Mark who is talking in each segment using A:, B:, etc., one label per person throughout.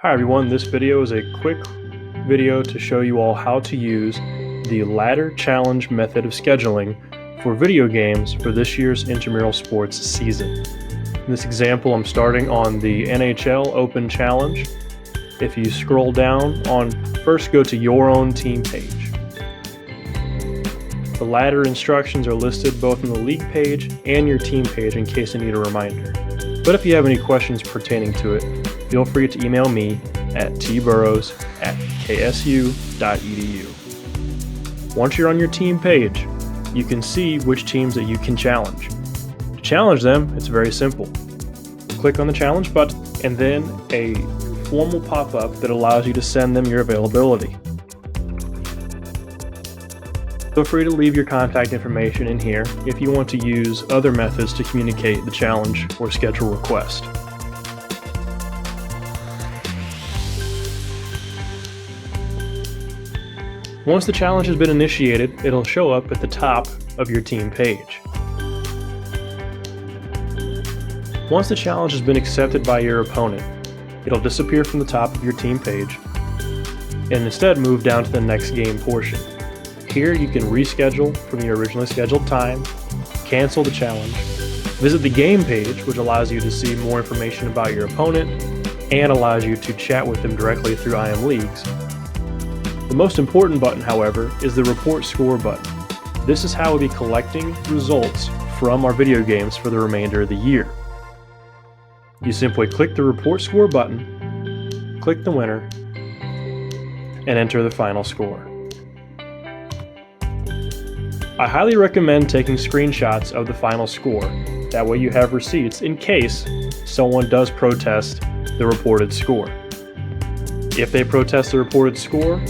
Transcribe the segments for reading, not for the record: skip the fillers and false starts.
A: Hi everyone, this video is a quick video to show you all how to use the ladder challenge method of scheduling for video games for this year's intramural sports season. In this example, I'm starting on the NHL Open Challenge. If you scroll down first go to your own team page. The ladder instructions are listed both on the league page and your team page in case you need a reminder. But if you have any questions pertaining to it, feel free to email me at tburrows@ksu.edu. Once you're on your team page, you can see which teams that you can challenge. To challenge them, it's very simple. Click on the challenge button and then a form will pop up that allows you to send them your availability. Feel free to leave your contact information in here if you want to use other methods to communicate the challenge or schedule request. Once the challenge has been initiated, it'll show up at the top of your team page. Once the challenge has been accepted by your opponent, it'll disappear from the top of your team page and instead move down to the next game portion. Here you can reschedule from your originally scheduled time, cancel the challenge, visit the game page, which allows you to see more information about your opponent and allows you to chat with them directly through IMLeagues. The most important button, however, is the report score button. This is how we'll be collecting results from our video games for the remainder of the year. You simply click the report score button, click the winner, and enter the final score. I highly recommend taking screenshots of the final score. That way you have receipts in case someone does protest the reported score. If they protest the reported score,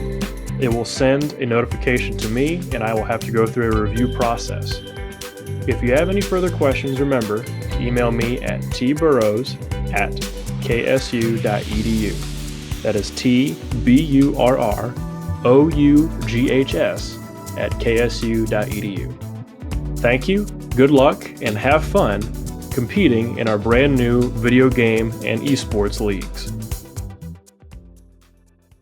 A: it will send a notification to me and I will have to go through a review process. If you have any further questions, remember to email me at tburrows@ksu.edu. That is tburrows@ksu.edu. Thank you, good luck, and have fun competing in our brand new video game and esports leagues.